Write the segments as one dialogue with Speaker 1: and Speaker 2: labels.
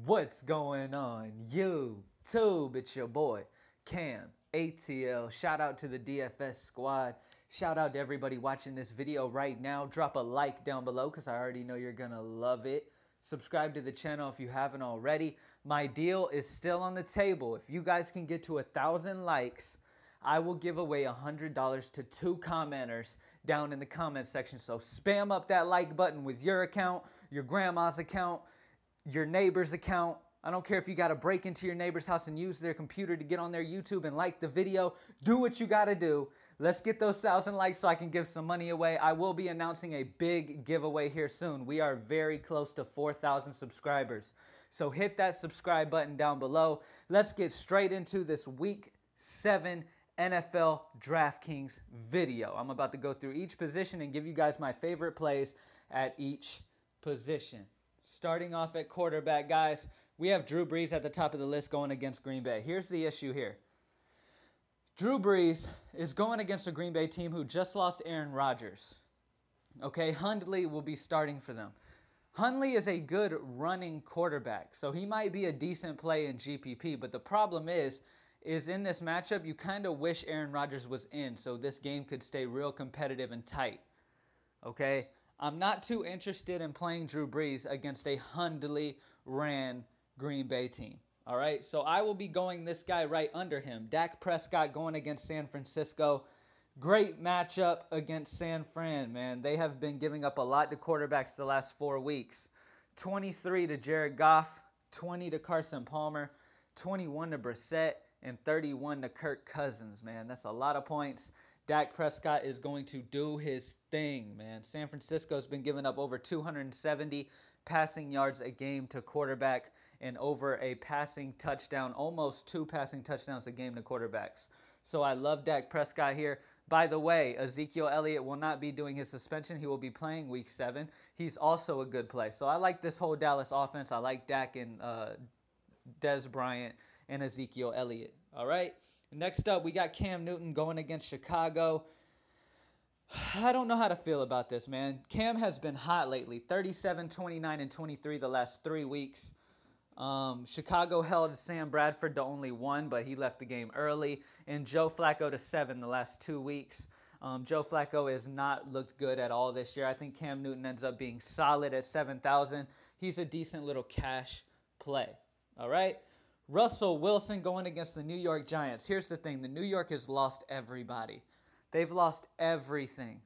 Speaker 1: What's going on YouTube? It's your boy CamATL. Shout out to the DFS squad. Shout out to everybody watching this video right now. Drop a like down below because I already know you're gonna love it. Subscribe to the channel if you haven't already. My deal is still on the table. If you guys can get to 1,000 likes, I will give away $100 to 2 commenters down in the comment section. So spam up that like button with your account, your grandma's account, your neighbor's account. I don't care if you got to break into your neighbor's house and use their computer to get on their YouTube and like the video. Do what you got to do. Let's get those 1,000 likes so I can give some money away. I will be announcing a big giveaway here soon. We are very close to 4,000 subscribers. So hit that subscribe button down below. Let's get straight into this Week 7 NFL Draftkings video. I'm about to go through each position and give you guys my favorite plays at each position. Starting off at quarterback, guys, we have Drew Brees at the top of the list going against Green Bay. Here's the issue here. Drew Brees is going against a Green Bay team who just lost Aaron Rodgers. Okay, Hundley will be starting for them. Hundley is a good running quarterback, so he might be a decent play in GPP, but the problem is in this matchup, you kind of wish Aaron Rodgers was in so this game could stay real competitive and tight. Okay? I'm not too interested in playing Drew Brees against a Hundley ran Green Bay team. All right, so I will be going this guy right under him. Dak Prescott going against San Francisco. Great matchup against San Fran, man. They have been giving up a lot to quarterbacks the last 4 weeks. 23 to Jared Goff, 20 to Carson Palmer, 21 to Brissett, and 31 to Kirk Cousins, man. That's a lot of points. Dak Prescott is going to do his thing, man. San Francisco's been giving up over 270 passing yards a game to quarterback and over a passing touchdown, almost 2 passing touchdowns a game to quarterbacks. So I love Dak Prescott here. By the way, Ezekiel Elliott will not be doing his suspension. He will be playing Week 7. He's also a good play. So I like this whole Dallas offense. I like Dak and Dez Bryant and Ezekiel Elliott. All right. Next up, we got Cam Newton going against Chicago. I don't know how to feel about this, man. Cam has been hot lately. 37, 29, and 23 the last 3 weeks. Chicago held Sam Bradford to only 1, but he left the game early. And Joe Flacco to 7 the last 2 weeks. Joe Flacco has not looked good at all this year. I think Cam Newton ends up being solid at 7,000. He's a decent little cash play. All right. Russell Wilson going against the New York Giants. Here's the thing. The New York has lost everybody. They've lost everything.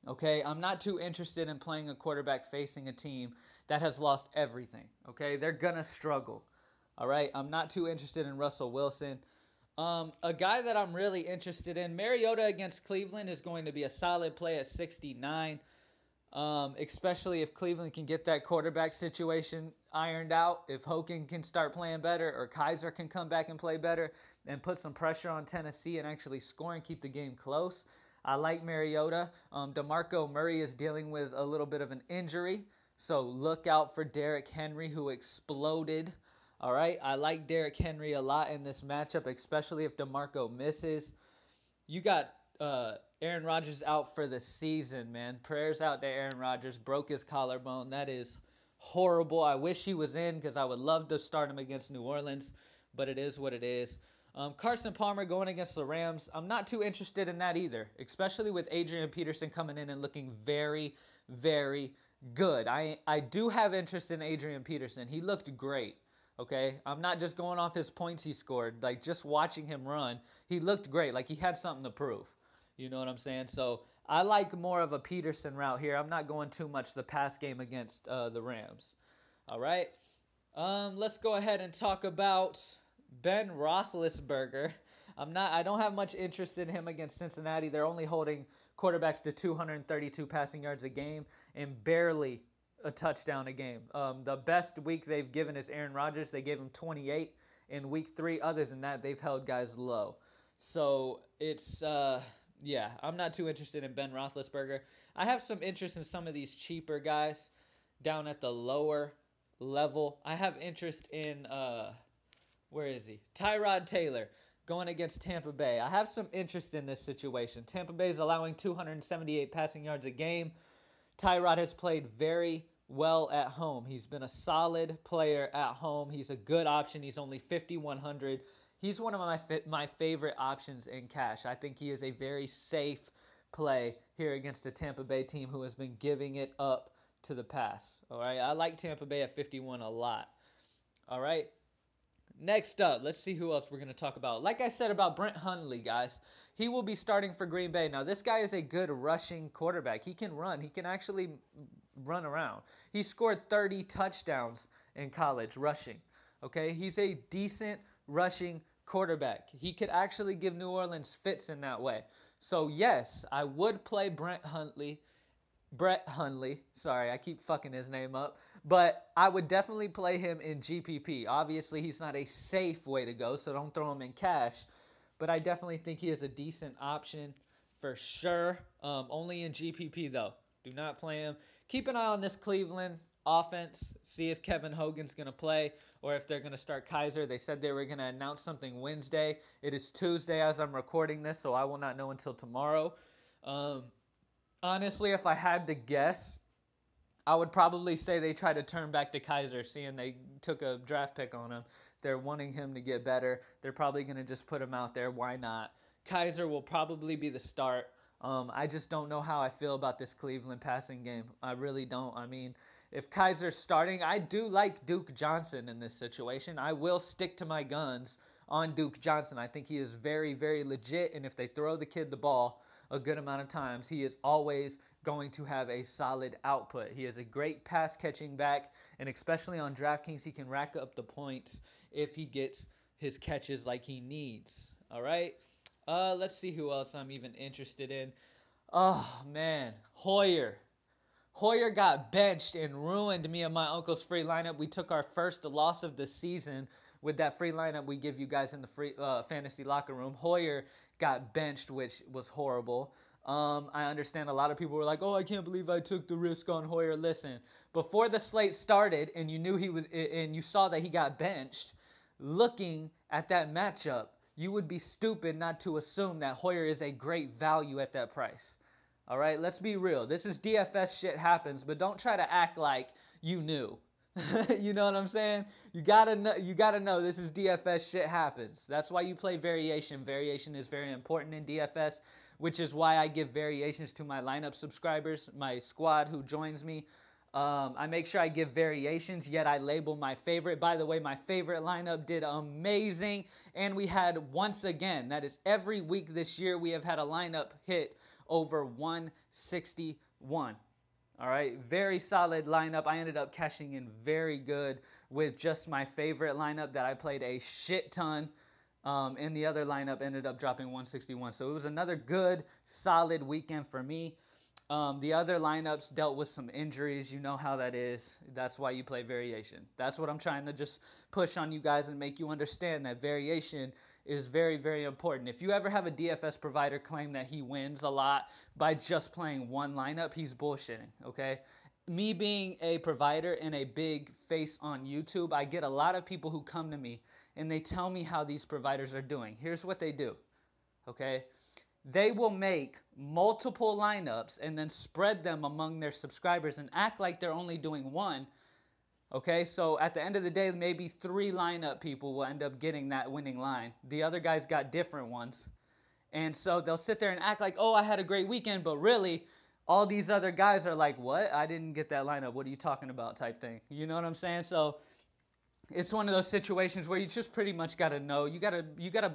Speaker 1: Okay? I'm not too interested in playing a quarterback facing a team that has lost everything. Okay? They're going to struggle. All right? I'm not too interested in Russell Wilson. A guy that I'm really interested in, Mariota against Cleveland, is going to be a solid play at 69. Especially if Cleveland can get that quarterback situation ironed out. If Hogan can start playing better or Kaiser can come back and play better and put some pressure on Tennessee and actually score and keep the game close. I like Mariota. DeMarco Murray is dealing with a little bit of an injury. So look out for Derrick Henry, who exploded. All right. I like Derrick Henry a lot in this matchup, especially if DeMarco misses. You got Aaron Rodgers out for the season, man. Prayers out to Aaron Rodgers. Broke his collarbone. That is horrible. I wish he was in because I would love to start him against New Orleans, but it is what it is. Carson Palmer going against the Rams. I'm not too interested in that either, especially with Adrian Peterson coming in and looking very, very good. I do have interest in Adrian Peterson. He looked great. Okay, I'm not just going off his points he scored. Like, just watching him run, he looked great. Like, he had something to prove. You know what I'm saying? So I like more of a Peterson route here. I'm not going too much the pass game against the Rams. All right. Let's go ahead and talk about Ben Roethlisberger. I don't have much interest in him against Cincinnati. They're only holding quarterbacks to 232 passing yards a game and barely a touchdown a game. The best week they've given is Aaron Rodgers. They gave him 28 in week 3. Other than that, they've held guys low. So it's yeah, I'm not too interested in Ben Roethlisberger. I have some interest in some of these cheaper guys down at the lower level. I have interest in, where is he? Tyrod Taylor going against Tampa Bay. I have some interest in this situation. Tampa Bay is allowing 278 passing yards a game. Tyrod has played very well at home. He's been a solid player at home. He's a good option. He's only 5,100. He's one of my favorite options in cash. I think he is a very safe play here against a Tampa Bay team who has been giving it up to the pass. All right, I like Tampa Bay at 51 a lot. All right. Next up, let's see who else we're going to talk about. Like I said about Brett Hundley, guys, he will be starting for Green Bay. Now, this guy is a good rushing quarterback. He can run. He can actually run around. He scored 30 touchdowns in college rushing. Okay, he's a decent rushing quarterback. He could actually give New Orleans fits in that way. So, yes, I would play Brett Hundley. Sorry, I keep fucking his name up. But I would definitely play him in GPP. Obviously, he's not a safe way to go, so don't throw him in cash. But I definitely think he is a decent option for sure. Only in GPP, though. Do not play him. Keep an eye on this Cleveland offense. See if Kevin Hogan's going to play or if they're going to start Kaiser. They said they were going to announce something Wednesday. It is Tuesday as I'm recording this, so I will not know until tomorrow. Honestly, if I had to guess, I would probably say they try to turn back to Kaiser, seeing they took a draft pick on him. They're wanting him to get better. They're probably going to just put him out there. Why not? Kaiser will probably be the start. I just don't know how I feel about this Cleveland passing game. I really don't. I mean, if Kaiser's starting, I do like Duke Johnson in this situation. I will stick to my guns on Duke Johnson. I think he is very, very legit, and if they throw the kid the ball a good amount of times, he is always going to have a solid output. He is a great pass catching back, and especially on DraftKings, he can rack up the points if he gets his catches like he needs. All right, let's see who else I'm even interested in. Oh man, Hoyer got benched and ruined me and my uncle's free lineup. We took our first loss of the season with that free lineup we give you guys in the free fantasy locker room. Hoyer got benched, which was horrible. I understand a lot of people were like, oh, I can't believe I took the risk on Hoyer. Listen, before the slate started and you knew he was, and you saw that he got benched, looking at that matchup, you would be stupid not to assume that Hoyer is a great value at that price. All right, let's be real. This is DFS, shit happens, but don't try to act like you knew. You know what I'm saying? You gotta know this is DFS, shit happens. That's why you play variation. Variation is very important in DFS, which is why I give variations to my lineup subscribers, my squad who joins me. I make sure I give variations, yet I label my favorite. By the way, my favorite lineup did amazing, and we had, once again, that is every week this year, we have had a lineup hit over 161. All right, very solid lineup. I ended up cashing in very good with just my favorite lineup that I played a shit ton. And the other lineup ended up dropping 161. So it was another good, solid weekend for me. The other lineups dealt with some injuries. You know how that is. That's why you play variation. That's what I'm trying to just push on you guys and make you understand that variation is very, very important. If you ever have a DFS provider claim that he wins a lot by just playing one lineup, he's bullshitting, okay? Me being a provider and a big face on YouTube, I get a lot of people who come to me and they tell me how these providers are doing. Here's what they do, okay? They will make multiple lineups and then spread them among their subscribers and act like they're only doing one. Okay, so at the end of the day, maybe 3 lineup people will end up getting that winning line. The other guys got different ones. And so they'll sit there and act like, oh, I had a great weekend, but really, all these other guys are like, what? I didn't get that lineup. What are you talking about type thing? You know what I'm saying? So it's one of those situations where you just pretty much got to know. You gotta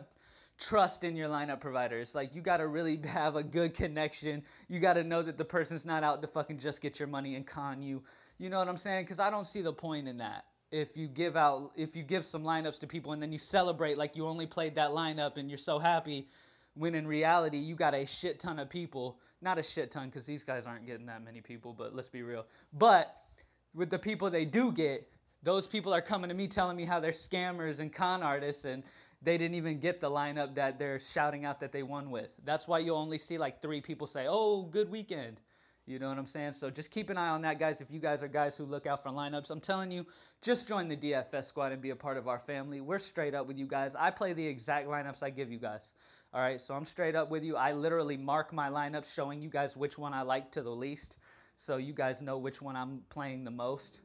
Speaker 1: trust in your lineup providers. Like, you got to really have a good connection. You got to know that the person's not out to fucking just get your money and con you. You know what I'm saying? Because I don't see the point in that. If you give some lineups to people and then you celebrate like you only played that lineup and you're so happy, when in reality you got a shit ton of people. Not a shit ton, because these guys aren't getting that many people, but let's be real. But with the people they do get, those people are coming to me telling me how they're scammers and con artists and they didn't even get the lineup that they're shouting out that they won with. That's why you'll only see like 3 people say, oh, good weekend. You know what I'm saying? So just keep an eye on that, guys. If you guys are guys who look out for lineups, I'm telling you, just join the DFS squad and be a part of our family. We're straight up with you guys. I play the exact lineups I give you guys. All right, so I'm straight up with you. I literally mark my lineups showing you guys which one I like to the least. so you guys know which one I'm playing the most.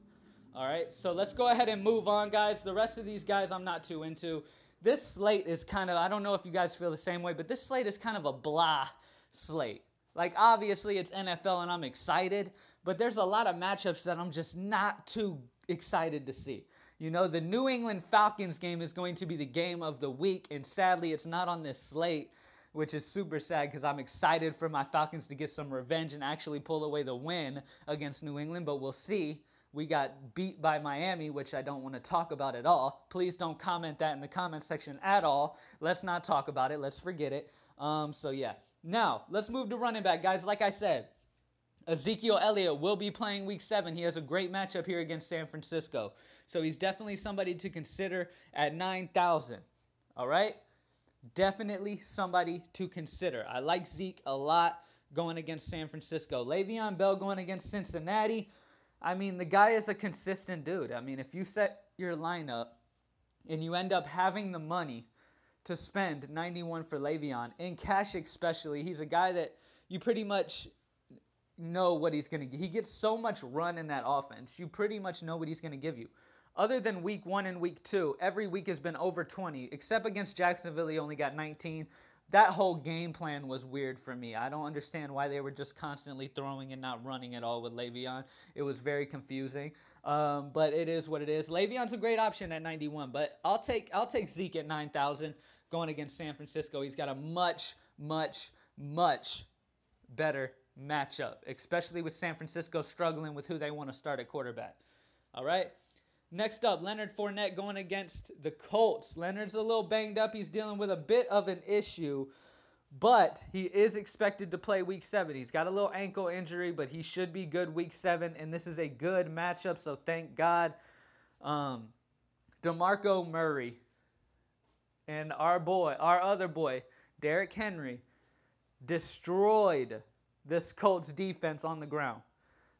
Speaker 1: All right, so let's go ahead and move on, guys. The rest of these guys I'm not too into. This slate is kind of, I don't know if you guys feel the same way, but this slate is kind of a blah slate. Like, obviously, it's NFL and I'm excited, but there's a lot of matchups that I'm just not too excited to see. You know, the New England Falcons game is going to be the game of the week, and sadly, it's not on this slate, which is super sad because I'm excited for my Falcons to get some revenge and actually pull away the win against New England, but we'll see. We got beat by Miami, which I don't want to talk about at all. Please don't comment that in the comment section at all. Let's not talk about it. Let's forget it. So, yeah. Now, let's move to running back, guys. Like I said, Ezekiel Elliott will be playing Week 7. He has a great matchup here against San Francisco. So, he's definitely somebody to consider at 9,000. All right? Definitely somebody to consider. I like Zeke a lot going against San Francisco. Le'Veon Bell going against Cincinnati. I mean, the guy is a consistent dude. I mean, if you set your lineup and you end up having the money to spend 91 for Le'Veon, in cash especially, he's a guy that you pretty much know what he's going to get. He gets so much run in that offense. You pretty much know what he's going to give you. Other than Week 1 and Week 2, every week has been over 20, except against Jacksonville, he only got 19. That whole game plan was weird for me. I don't understand why they were just constantly throwing and not running at all with Le'Veon. It was very confusing, but it is what it is. Le'Veon's a great option at 91, but I'll take Zeke at 9,000 going against San Francisco. He's got a much, much, much better matchup, especially with San Francisco struggling with who they want to start at quarterback. All right? Next up, Leonard Fournette going against the Colts. Leonard's a little banged up. He's dealing with a bit of an issue, but he is expected to play Week 7. He's got a little ankle injury, but he should be good Week 7, and this is a good matchup, so thank God. DeMarco Murray and our other boy, Derrick Henry, destroyed this Colts defense on the ground.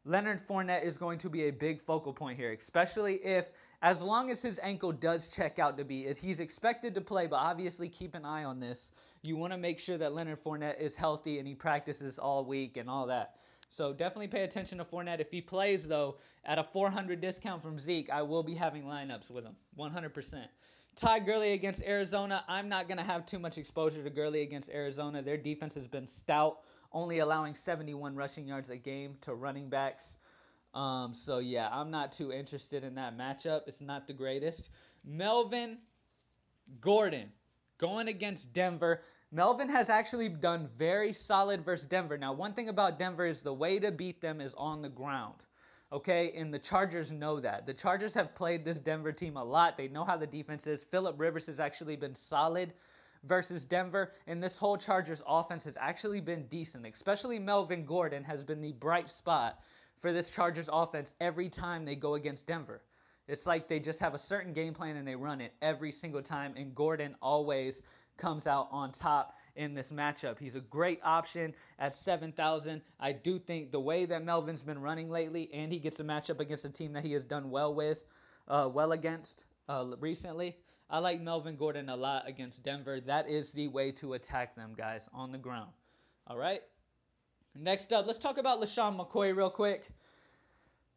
Speaker 1: Leonard Fournette is going to be a big focal point here, especially if, as long as his ankle does check out to be, he's expected to play, but obviously keep an eye on this. You want to make sure that Leonard Fournette is healthy and he practices all week and all that. So definitely pay attention to Fournette. If he plays, though, at a $400 discount from Zeke, I will be having lineups with him, 100%. Ty Gurley against Arizona. I'm not going to have too much exposure to Gurley against Arizona. Their defense has been stout, only allowing 71 rushing yards a game to running backs. So, yeah, I'm not too interested in that matchup. It's not the greatest. Melvin Gordon going against Denver. Melvin has actually done very solid versus Denver. Now, one thing about Denver is the way to beat them is on the ground. Okay, and the Chargers know that. The Chargers have played this Denver team a lot. They know how the defense is. Phillip Rivers has actually been solid versus Denver, and this whole Chargers offense has actually been decent. Especially Melvin Gordon has been the bright spot for this Chargers offense every time they go against Denver. It's like they just have a certain game plan and they run it every single time, and Gordon always comes out on top in this matchup. He's a great option at 7,000. I do think the way that Melvin's been running lately, and he gets a matchup against a team that he has done well against recently, I like Melvin Gordon a lot against Denver. That is the way to attack them, guys, on the ground. All right? Next up, let's talk about LaShawn McCoy real quick.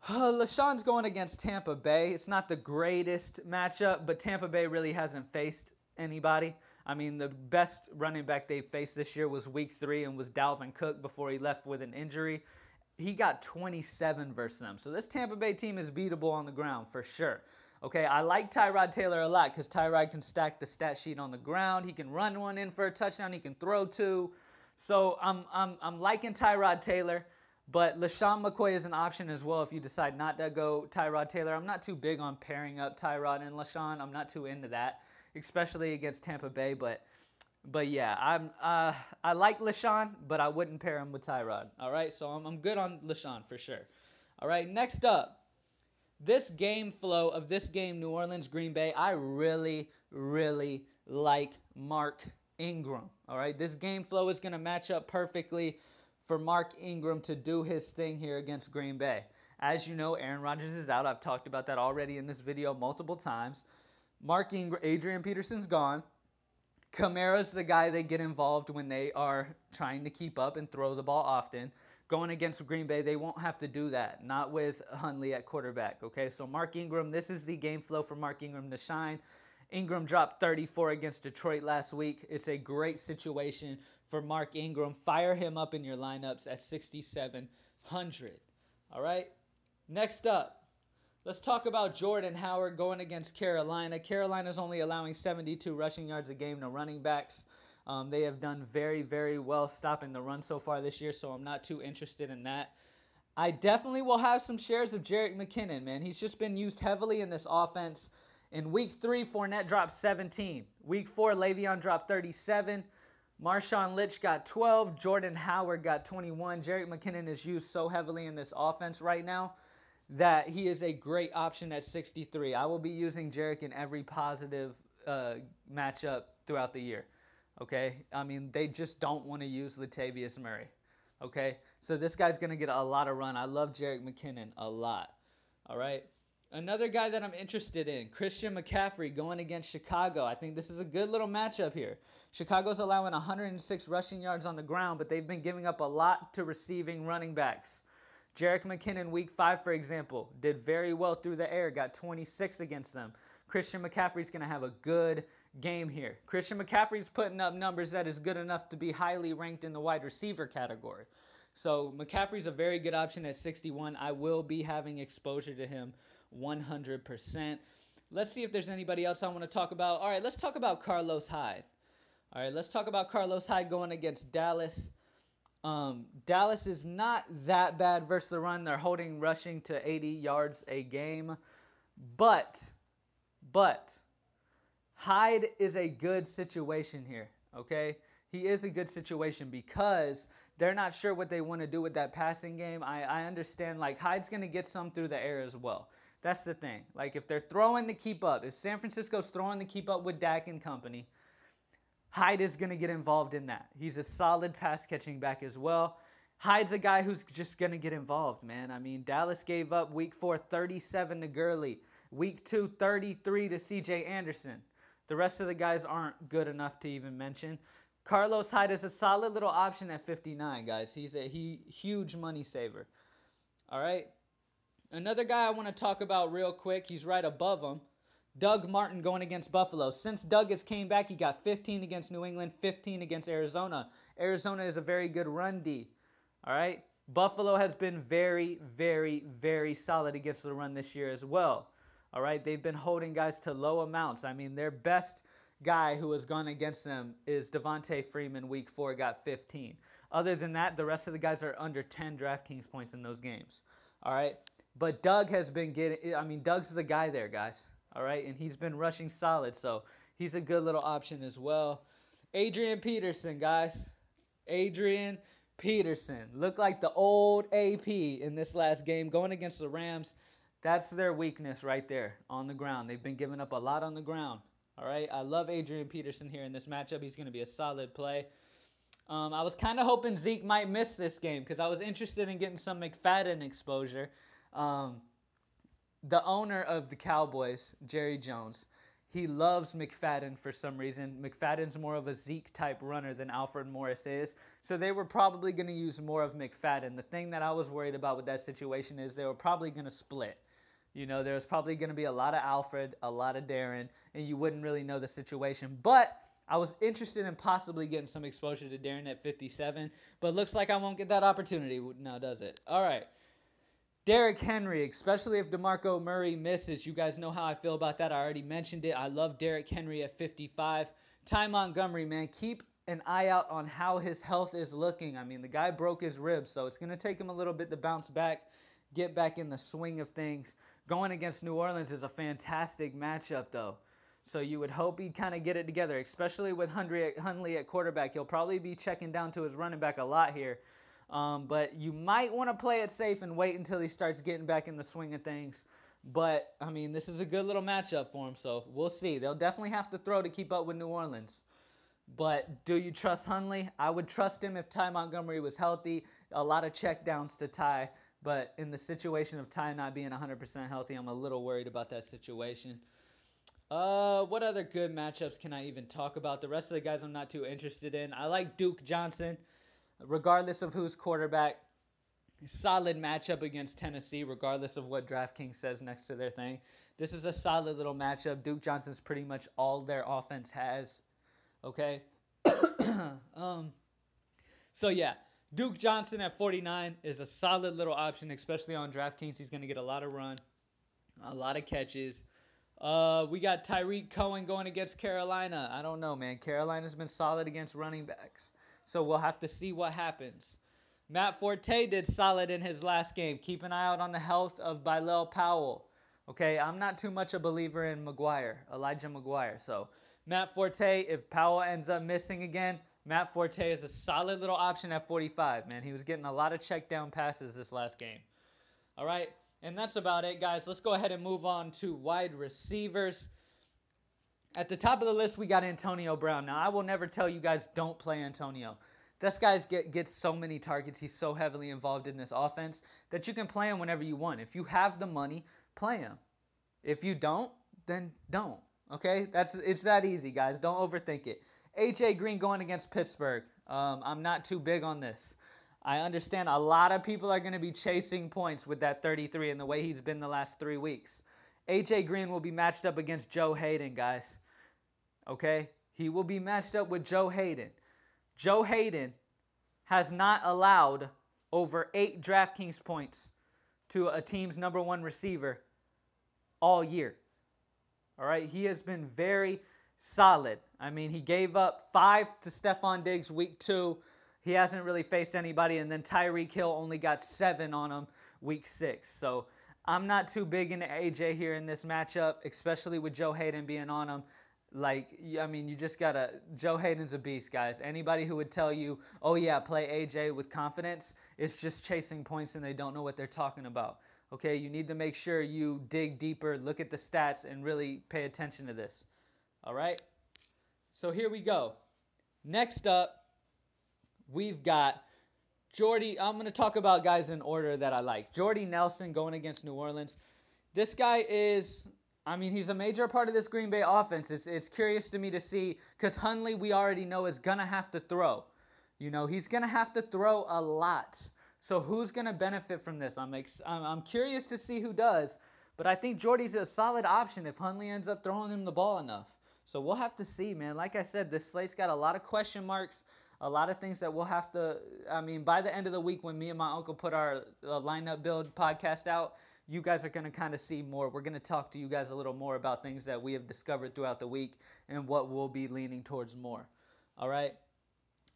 Speaker 1: LaShawn's going against Tampa Bay. It's not the greatest matchup, but Tampa Bay really hasn't faced anybody. I mean, the best running back they faced this year was Week 3 and was Dalvin Cook before he left with an injury. He got 27 versus them. So this Tampa Bay team is beatable on the ground for sure. Okay, I like Tyrod Taylor a lot because Tyrod can stack the stat sheet on the ground. He can run one in for a touchdown. He can throw two. So I'm liking Tyrod Taylor, but LaShawn McCoy is an option as well if you decide not to go Tyrod Taylor. I'm not too big on pairing up Tyrod and LaShawn. I'm not too into that, especially against Tampa Bay. But yeah, I like LaShawn, but I wouldn't pair him with Tyrod. All right, so I'm good on LaShawn for sure. All right, next up, this game flow of this game, New Orleans, Green Bay, I really, really like Mark Ingram. All right, this game flow is going to match up perfectly for Mark Ingram to do his thing here against Green Bay. As you know, Aaron Rodgers is out. I've talked about that already in this video multiple times. Mark Ingram, Adrian Peterson's gone. Kamara's the guy they get involved when they are trying to keep up and throw the ball often. going against Green Bay, they won't have to do that. Not with Hundley at quarterback, okay? So Mark Ingram, this is the game flow for Mark Ingram to shine. Ingram dropped 34 against Detroit last week. It's a great situation for Mark Ingram. Fire him up in your lineups at 6,700. All right? Next up, let's talk about Jordan Howard going against Carolina. Carolina's only allowing 72 rushing yards a game to running backs. They have done very, very well stopping the run so far this year, so I'm not too interested in that. I definitely will have some shares of Jerick McKinnon, man. He's just been used heavily in this offense. In week 3, Fournette dropped 17. Week 4, Le'Veon dropped 37. Marshawn Lynch got 12. Jordan Howard got 21. Jerick McKinnon is used so heavily in this offense right now that he is a great option at 63. I will be using Jerick in every positive matchup throughout the year. Okay? I mean, they just don't want to use Latavius Murray. Okay? So this guy's going to get a lot of run. I love Jerick McKinnon a lot. All right? Another guy that I'm interested in, Christian McCaffrey going against Chicago. I think this is a good little matchup here. Chicago's allowing 106 rushing yards on the ground, but they've been giving up a lot to receiving running backs. Jerick McKinnon, week 5, for example, did very well through the air, got 26 against them. Christian McCaffrey's going to have a good game here. Christian McCaffrey's putting up numbers that is good enough to be highly ranked in the wide receiver category. So McCaffrey's a very good option at 61. I will be having exposure to him 100%. Let's see if there's anybody else I want to talk about. All right, let's talk about Carlos Hyde. All right, let's talk about Carlos Hyde going against Dallas. Dallas is not that bad versus the run. They're holding rushing to 80 yards a game. But Hyde is a good situation here, okay? He is a good situation because they're not sure what they want to do with that passing game. I understand, like, Hyde's going to get some through the air as well. That's the thing. Like, if they're throwing to keep up, if San Francisco's throwing to keep up with Dak and company, Hyde is going to get involved in that. He's a solid pass-catching back as well. Hyde's a guy who's just going to get involved, man. I mean, Dallas gave up week 4, 37 to Gurley. Week 2, 33 to C.J. Anderson. The rest of the guys aren't good enough to even mention. Carlos Hyde is a solid little option at 59, guys. He's a huge money saver. All right? Another guy I want to talk about real quick, he's right above him, Doug Martin going against Buffalo. Since Doug has came back, he got 15 against New England, 15 against Arizona. Arizona is a very good run D. All right? Buffalo has been very, very, very solid against the run this year as well. All right? They've been holding guys to low amounts. I mean, their best guy who has gone against them is Devontae Freeman, week 4, got 15. Other than that, the rest of the guys are under 10 Draftkings points in those games. All right? But Doug has been getting, I mean, Doug's the guy there, guys. All right? And he's been rushing solid, so he's a good little option as well. Adrian Peterson, guys. Adrian Peterson. Looked like the old AP in this last game going against the Rams. That's their weakness right there on the ground. They've been giving up a lot on the ground. All right? I love Adrian Peterson here in this matchup. He's going to be a solid play. I was kind of hoping Zeke might miss this game because I was interested in getting some McFadden exposure. The owner of the Cowboys, Jerry Jones, he loves McFadden for some reason. McFadden's more of a Zeke-type runner than Alfred Morris is, so they were probably going to use more of McFadden. The thing that I was worried about with that situation is they were probably going to split. You know, there was probably going to be a lot of Alfred, a lot of Darren, and you wouldn't really know the situation. But I was interested in possibly getting some exposure to Darren at 57, but looks like I won't get that opportunity now, does it? All right. Derrick Henry, especially if DeMarco Murray misses. You guys know how I feel about that. I already mentioned it. I love Derrick Henry at 55. Ty Montgomery, man, keep an eye out on how his health is looking. I mean, the guy broke his ribs, so it's going to take him a little bit to bounce back, get back in the swing of things. Going against New Orleans is a fantastic matchup, though. So you would hope he'd kind of get it together, especially with Hundley at quarterback. He'll probably be checking down to his running back a lot here. But you might want to play it safe and wait until he starts getting back in the swing of things. But, I mean, this is a good little matchup for him, so we'll see. They'll definitely have to throw to keep up with New Orleans. But do you trust Hundley? I would trust him if Ty Montgomery was healthy. A lot of checkdowns to Ty. But in the situation of Ty not being 100% healthy, I'm a little worried about that situation. What other good matchups can I even talk about? The rest of the guys I'm not too interested in. I like Duke Johnson, regardless of who's quarterback. Solid matchup against Tennessee, regardless of what DraftKings says next to their thing. This is a solid little matchup. Duke Johnson's pretty much all their offense has. Okay. So yeah, Duke Johnson at 49 is a solid little option, especially on DraftKings. He's going to get a lot of run, a lot of catches. We got Tyreek Cohen going against Carolina. I don't know, man. Carolina's been solid against running backs, so we'll have to see what happens. Matt Forte did solid in his last game. Keep an eye out on the health of Bilal Powell. Okay, I'm not too much a believer in Elijah McGuire. So Matt Forte, if Powell ends up missing again, Matt Forte is a solid little option at 45, man. He was getting a lot of check down passes this last game. All right, and that's about it, guys. Let's go ahead and move on to wide receivers. At the top of the list, we got Antonio Brown. Now, I will never tell you guys don't play Antonio. This guy gets so many targets. He's so heavily involved in this offense that you can play him whenever you want. If you have the money, play him. If you don't, then don't. Okay? It's that easy, guys. Don't overthink it. A.J. Green going against Pittsburgh. I'm not too big on this. I understand a lot of people are going to be chasing points with that 33 and the way he's been the last 3 weeks. A.J. Green will be matched up against Joe Hayden, guys. Okay? He will be matched up with Joe Hayden. Joe Hayden has not allowed over 8 DraftKings points to a team's #1 receiver all year. All right, he has been very solid. I mean, he gave up 5 to Stephon Diggs week 2. He hasn't really faced anybody, and then Tyreek Hill only got 7 on him week 6. So I'm not too big into AJ here in this matchup, especially with Joe Hayden being on him. Like, I mean, you just got to – Joe Hayden's a beast, guys. Anybody who would tell you, oh, yeah, play AJ with confidence, it's just chasing points and they don't know what they're talking about. Okay, you need to make sure you dig deeper, look at the stats, and really pay attention to this. All right? So here we go. Next up, we've got Jordy. I'm going to talk about guys in order that I like. Jordy Nelson going against New Orleans. This guy is – I mean, he's a major part of this Green Bay offense. It's curious to me to see, because Hundley, we already know, is going to have to throw. You know, he's going to have to throw a lot. So who's going to benefit from this? I'm curious to see who does, but I think Jordy's a solid option if Hundley ends up throwing him the ball enough. So we'll have to see, man. Like I said, this slate's got a lot of question marks, a lot of things that we'll have to, I mean, by the end of the week when me and my uncle put our lineup build podcast out, you guys are going to kind of see more. We're going to talk to you guys a little more about things that we have discovered throughout the week and what we'll be leaning towards more. All right.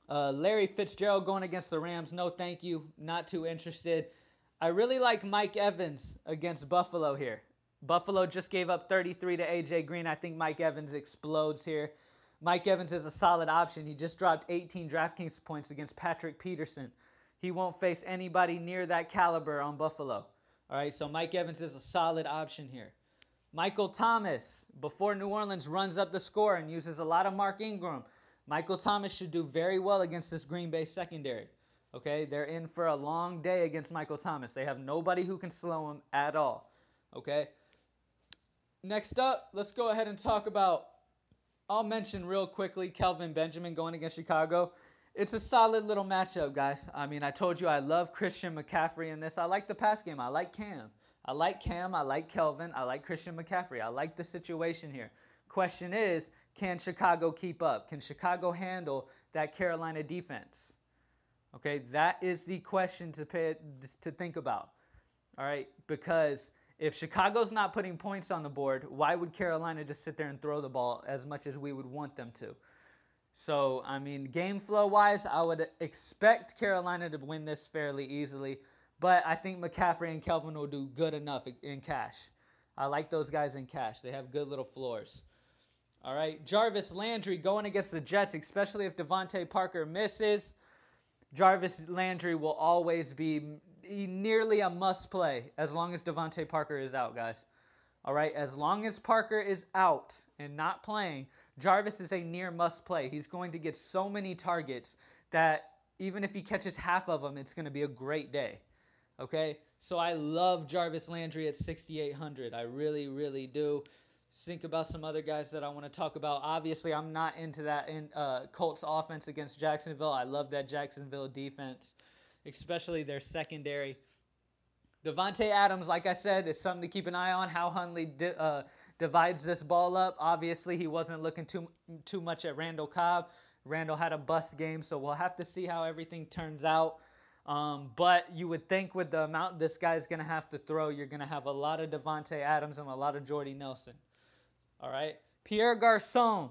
Speaker 1: Larry Fitzgerald going against the Rams. No, thank you. Not too interested. I really like Mike Evans against Buffalo here. Buffalo just gave up 33 to A.J. Green. I think Mike Evans explodes here. Mike Evans is a solid option. He just dropped 18 DraftKings points against Patrick Peterson. He won't face anybody near that caliber on Buffalo. All right, so Mike Evans is a solid option here. Michael Thomas, before New Orleans runs up the score and uses a lot of Mark Ingram, Michael Thomas should do very well against this Green Bay secondary. Okay, they're in for a long day against Michael Thomas. They have nobody who can slow him at all. Okay, next up, let's go ahead and talk about, I'll mention real quickly, Kelvin Benjamin going against Chicago. It's a solid little matchup, guys. I mean, I told you I love Christian McCaffrey in this. I like the pass game. I like Cam. I like Kelvin. I like Christian McCaffrey. I like the situation here. Question is, can Chicago keep up? Can Chicago handle that Carolina defense? Okay, that is the question to think about. All right, because if Chicago's not putting points on the board, why would Carolina just sit there and throw the ball as much as we would want them to? So, I mean, game flow-wise, I would expect Carolina to win this fairly easily. But I think McCaffrey and Kelvin will do good enough in cash. I like those guys in cash. They have good little floors. All right, Jarvis Landry going against the Jets, especially if Devontae Parker misses. Jarvis Landry will always be nearly a must-play as long as Devontae Parker is out, guys. All right, as long as Parker is out and not playing, Jarvis is a near must-play. He's going to get so many targets that even if he catches half of them, it's going to be a great day. Okay, so I love Jarvis Landry at 6,800. I really, really do. Think about some other guys that I want to talk about. Obviously, I'm not into that Colts offense against Jacksonville. I love that Jacksonville defense. especially their secondary. Devontae Adams, like I said, is something to keep an eye on. How Hundley divides this ball up. Obviously, he wasn't looking too much at Randall Cobb. Randall had a bust game, so we'll have to see how everything turns out. But you would think with the amount this guy's going to have to throw, you're going to have a lot of Devontae Adams and a lot of Jordy Nelson. All right? Pierre Garçon,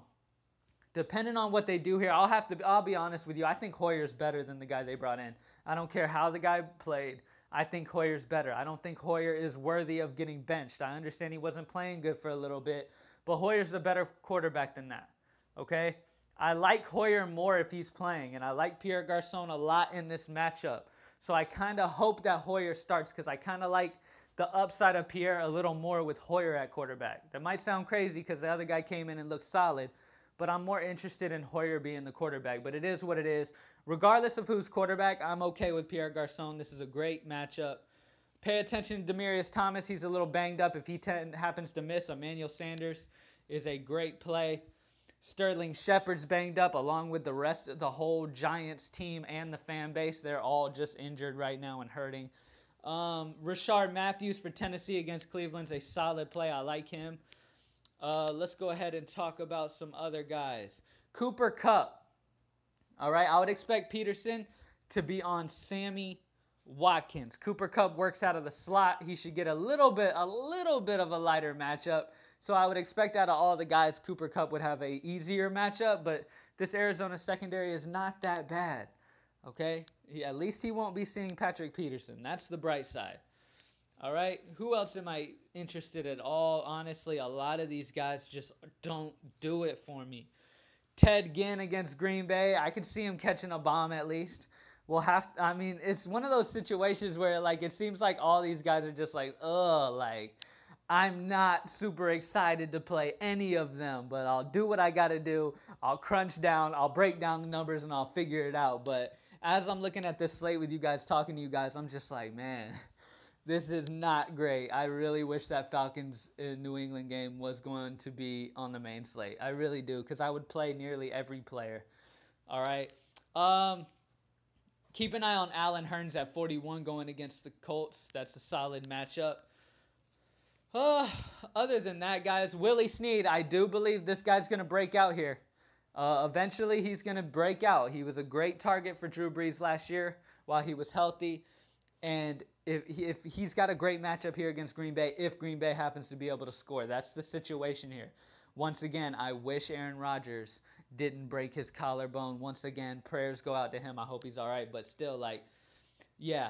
Speaker 1: depending on what they do here, I'll be honest with you. I think Hoyer's better than the guy they brought in. I don't care how the guy played. I think Hoyer's better. I don't think Hoyer is worthy of getting benched. I understand he wasn't playing good for a little bit, but Hoyer's a better quarterback than that, okay? I like Hoyer more if he's playing, and I like Pierre Garçon a lot in this matchup. So I kind of hope that Hoyer starts because I kind of like the upside of Pierre a little more with Hoyer at quarterback. That might sound crazy because the other guy came in and looked solid, but I'm more interested in Hoyer being the quarterback. But it is what it is. Regardless of who's quarterback, I'm okay with Pierre Garçon. This is a great matchup. Pay attention to Demaryius Thomas. He's a little banged up. If he happens to miss, Emmanuel Sanders is a great play. Sterling Shepard's banged up along with the rest of the whole Giants team and the fan base. They're all just injured right now and hurting. Rashard Matthews for Tennessee against Cleveland's a solid play. I like him. Let's go ahead and talk about some other guys. Cooper Kupp. All right, I would expect Peterson to be on Sammy Watkins. Cooper Kupp works out of the slot. He should get a little bit of a lighter matchup. So I would expect out of all the guys, Cooper Kupp would have a easier matchup. But this Arizona secondary is not that bad. Okay, at least he won't be seeing Patrick Peterson. That's the bright side. All right, who else am I interested at all? Honestly, a lot of these guys just don't do it for me. Ted Ginn against Green Bay. I could see him catching a bomb at least. I mean, it's one of those situations where, like, it seems like all these guys are just like, ugh, like, I'm not super excited to play any of them, but I'll do what I got to do. I'll crunch down, I'll break down the numbers, and I'll figure it out. But as I'm looking at this slate with you guys, talking to you guys, I'm just like, man, this is not great. I really wish that Falcons New England game was going to be on the main slate. I really do, because I would play nearly every player. All right. Keep an eye on Allen Hurns at 41 going against the Colts. That's a solid matchup. Other than that, guys, Willie Snead, I do believe this guy's going to break out here. Eventually, he's going to break out. He was a great target for Drew Brees last year while he was healthy. And if he's got a great matchup here against Green Bay, if Green Bay happens to be able to score. That's the situation here. Once again, I wish Aaron Rodgers didn't break his collarbone. Once again, prayers go out to him. I hope he's all right. But still, like, yeah,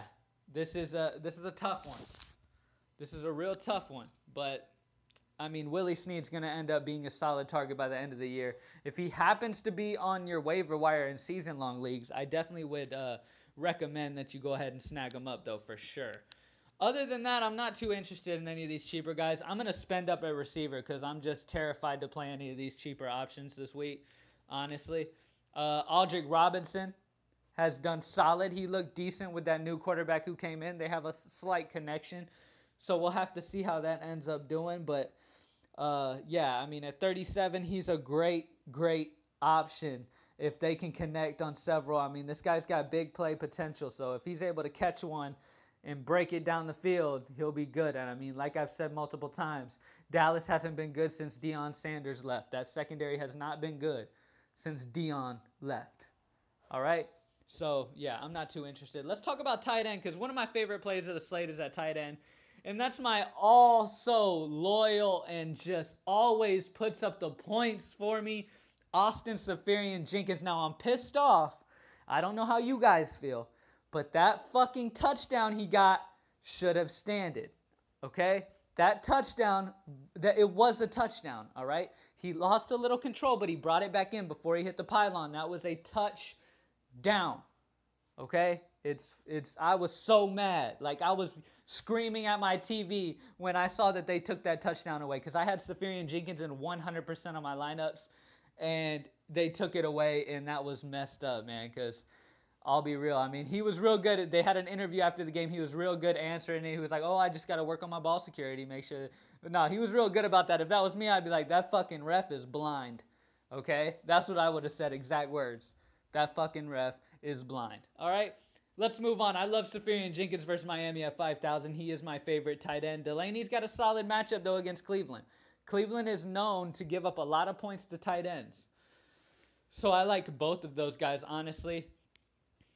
Speaker 1: this is a tough one. This is a real tough one. But, I mean, Willie Snead's going to end up being a solid target by the end of the year. If he happens to be on your waiver wire in season-long leagues, I definitely would recommend that you go ahead and snag him up, though, for sure. Other than that, I'm not too interested in any of these cheaper guys. I'm going to spend up at receiver because I'm just terrified to play any of these cheaper options this week, honestly. Aldrick Robinson has done solid. He looked decent with that new quarterback who came in. They have a slight connection. So we'll have to see how that ends up doing. But, yeah, I mean, at 37, he's a great, great option if they can connect on several. I mean, this guy's got big play potential. So if he's able to catch one and break it down the field, he'll be good. And, I mean, like I've said multiple times, Dallas hasn't been good since Deion Sanders left. That secondary has not been good since Deion left. All right? So, yeah, I'm not too interested. Let's talk about tight end because one of my favorite plays of the slate is at tight end. And that's my also loyal and just always puts up the points for me, Austin Seferian-Jenkins. Now, I'm pissed off. I don't know how you guys feel, but that fucking touchdown he got should have standed, okay? That touchdown, it was a touchdown, all right? He lost a little control, but he brought it back in before he hit the pylon. That was a touchdown, okay? I was so mad. Like, I was screaming at my TV when I saw that they took that touchdown away because I had Seferian-Jenkins in 100% of my lineups, and they took it away, and that was messed up, man, because I'll be real. I mean, he was real good. They had an interview after the game. He was real good answering it. He was like, oh, I just got to work on my ball security, make sure. But no, he was real good about that. If that was me, I'd be like, that fucking ref is blind, okay? That's what I would have said, exact words. That fucking ref is blind, all right? Let's move on. I love Safarian Jenkins versus Miami at 5,000. He is my favorite tight end. Delaney's got a solid matchup, though, against Cleveland. Cleveland is known to give up a lot of points to tight ends. So I like both of those guys, honestly.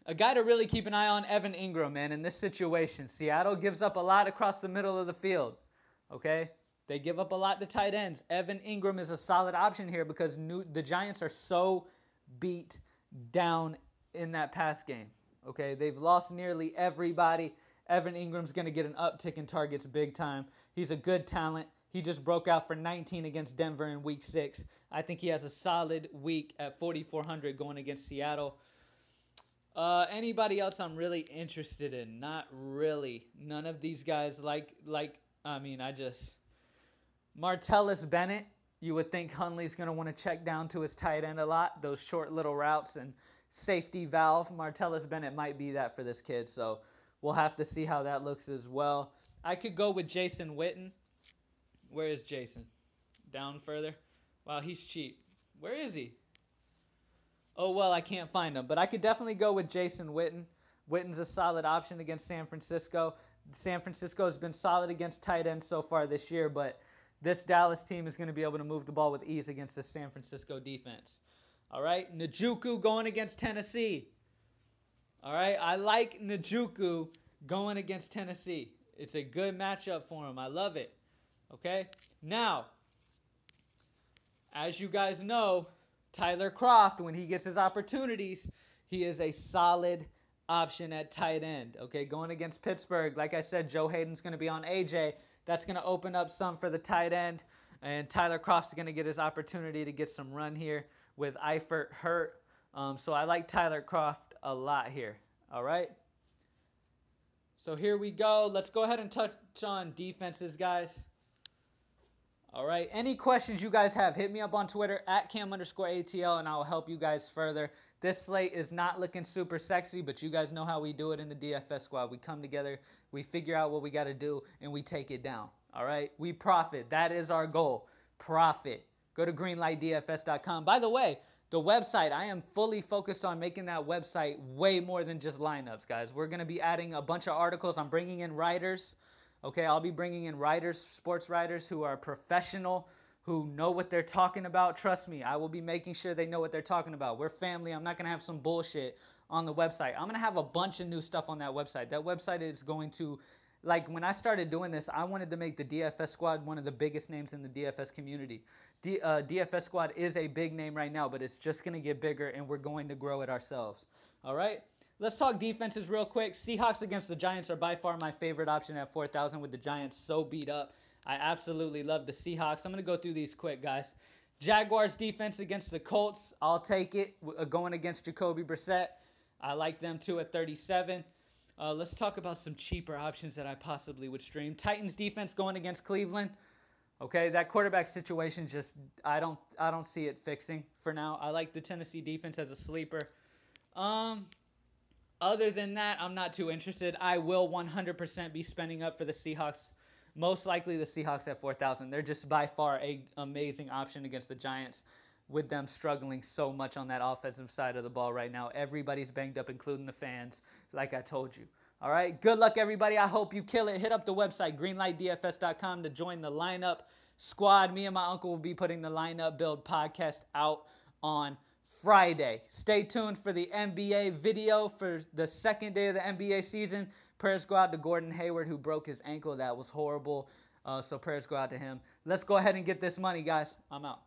Speaker 1: A guy to really keep an eye on, Evan Ingram, man, in this situation. Seattle gives up a lot across the middle of the field, okay? They give up a lot to tight ends. Evan Ingram is a solid option here because the Giants are so beat down in that pass game, okay? They've lost nearly everybody. Evan Ingram's going to get an uptick in targets big time. He's a good talent. He just broke out for 19 against Denver in Week 6. I think he has a solid week at 4,400 going against Seattle. Anybody else I'm really interested in? Not really. None of these guys Martellus Bennett, you would think Hundley's going to want to check down to his tight end a lot. Those short little routes and safety valve. Martellus Bennett might be that for this kid, so we'll have to see how that looks as well. I could go with Jason Witten. Where is Jason? Down further? Wow, he's cheap. Where is he? Oh, well, I can't find him. But I could definitely go with Jason Witten. Witten's a solid option against San Francisco. San Francisco has been solid against tight ends so far this year, but this Dallas team is going to be able to move the ball with ease against the San Francisco defense. All right, Njoku going against Tennessee. All right, I like Njoku going against Tennessee. It's a good matchup for him. I love it. Okay, now, as you guys know, Tyler Kroft, when he gets his opportunities, he is a solid option at tight end. Okay, going against Pittsburgh, like I said, Joe Hayden's going to be on AJ. That's going to open up some for the tight end, and Tyler Kroft's going to get his opportunity to get some run here with Eifert hurt. So I like Tyler Kroft a lot here. All right. So here we go. Let's go ahead and touch on defenses, guys. All right, any questions you guys have, hit me up on Twitter at @cam_ATL, and I will help you guys further. This slate is not looking super sexy, but you guys know how we do it in the DFS squad. We come together, we figure out what we got to do, and we take it down. All right, we profit. That is our goal, profit. Go to greenlightdfs.com. By the way, the website, I am fully focused on making that website way more than just lineups, guys. We're going to be adding a bunch of articles. I'm bringing in writers. Okay, I'll be bringing in writers, sports writers who are professional, who know what they're talking about. Trust me, I will be making sure they know what they're talking about. We're family. I'm not going to have some bullshit on the website. I'm going to have a bunch of new stuff on that website. That website is going to, like, when I started doing this, I wanted to make the DFS squad one of the biggest names in the DFS community. DFS squad is a big name right now, but it's just going to get bigger, and we're going to grow it ourselves. All right? Let's talk defenses real quick. Seahawks against the Giants are by far my favorite option at 4,000 with the Giants so beat up. I absolutely love the Seahawks. I'm going to go through these quick, guys. Jaguars defense against the Colts. I'll take it. Going against Jacoby Brissett. I like them too at 37. Let's talk about some cheaper options that I possibly would stream. Titans defense going against Cleveland. Okay, that quarterback situation just I don't see it fixing for now. I like the Tennessee defense as a sleeper. Other than that, I'm not too interested. I will 100% be spending up for the Seahawks. Most likely the Seahawks at 4,000. They're just by far an amazing option against the Giants with them struggling so much on that offensive side of the ball right now. Everybody's banged up, including the fans, like I told you. All right, good luck, everybody. I hope you kill it. Hit up the website, greenlightdfs.com, to join the lineup squad. Me and my uncle will be putting the lineup build podcast out on Friday. Stay tuned for the NBA video for the second day of the NBA season. Prayers go out to Gordon Hayward, who broke his ankle. That was horrible. So prayers go out to him. Let's go ahead and get this money, guys. I'm out.